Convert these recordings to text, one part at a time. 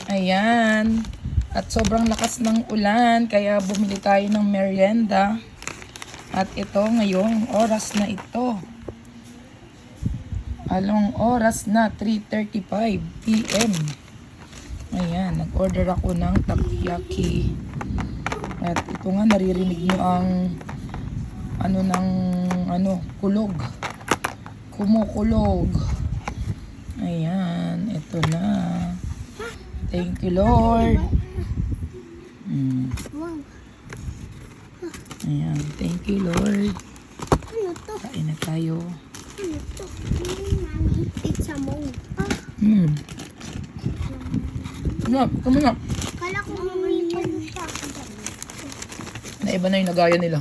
Ayan. At sobrang lakas ng ulan, kaya bumili tayo ng merienda. At ito, ngayong oras na ito. Along oras na 3:35 PM. Ayan, nag-order ako ng takoyaki. At ito nga, naririnig nyo ang kulog. Kumukulog. Ayan, ito na. Thank you, Lord. Ayan, thank you, Lord. Ano to? Kain na tayo. Ano to? It's a mole. Come na. Kala ko may palusa. Naiba na yung lagayan nila.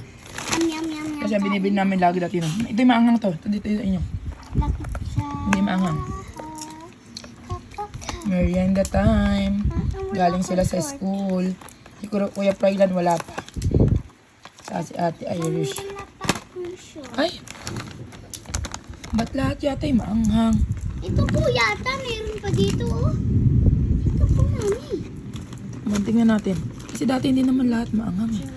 Yum, yum, yum. Kasi ang binibili namin lagi dati nun. Ito yung maanghang to. Ito dito yung inyo. Lapit siya. Hindi maanghang. Merienda time. Galing sila sa school. Si Kuya Fryland wala pa. Sa si Ate Irish. Wala pa akong sure. Ay! Ba't lahat yata yung maanghang? Ito po yata, mayroon pa dito oh. Ito po mami. Tingnan natin. Kasi dati hindi naman lahat maanghang eh.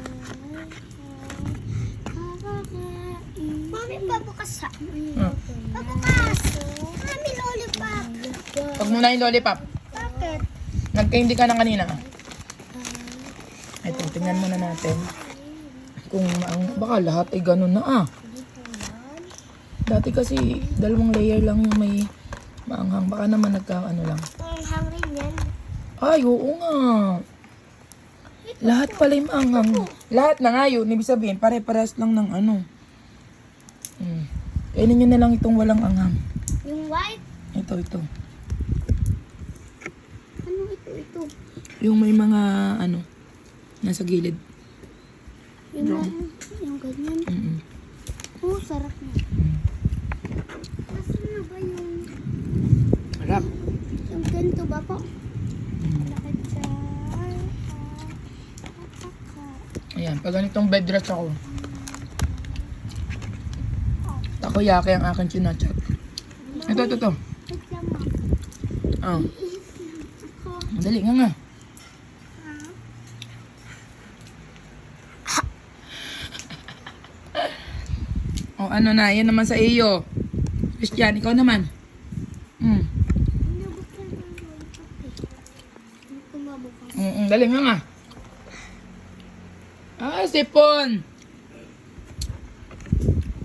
Mami, pabukas sa. Ah. Pabukas. Mami, lollipop. Huwag mo na yung lollipop. Bakit? Nagka-hindi ka na kanina. Ito, tingnan muna natin. Kung baka lahat ay ganun na ah. Dati kasi dalawang layer lang yung may maanghang. Baka naman nagka-ano lang. Ang hungry niyan. Ay, oo nga. Lahat pala yung maanghang. Lahat na nga yun. Ibig sabihin, pare-pares lang ng ano. Kainin nyo na lang itong walang anghang. Yung white? Ito. Ano ito? Yung may mga ano, nasa gilid. Yung ganyan. Oh, sarap na. Nasaan na ba yung... Harap. Yung ganito ba po? Lakad siya. Ayan, pag ganitong bed rest ako. Takoyaki ang aking chinachat. Ito. Wait lang ma. Oh. Ako. Madali nga. O ano na, yan naman sa iyo. Christian, ikaw naman. Nabuksan ko yung lollipop eh. Hindi ko mabukas. Dali nga. Ah, sipon.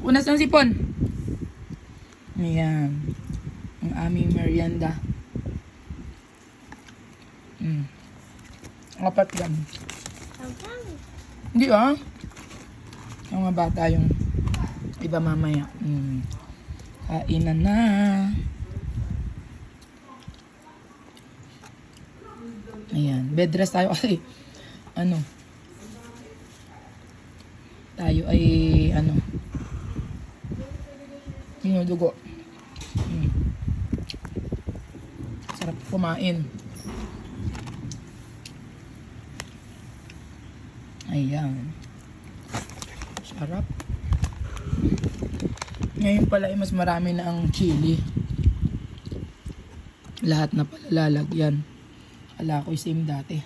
Unas ng sipon. Ayan. Ang aming merienda. Apat yan. Hanggang. Hindi ah. Yung mga bata yung iba mamaya. Kainan na. Ayan. Bed rest tayo kasi tayo ay dinudugo. Sarap kumain. Ayan. Sarap. Ngayon pala ay mas marami na ang chili. Lahat na pala lalagyan. Akala ko same dati.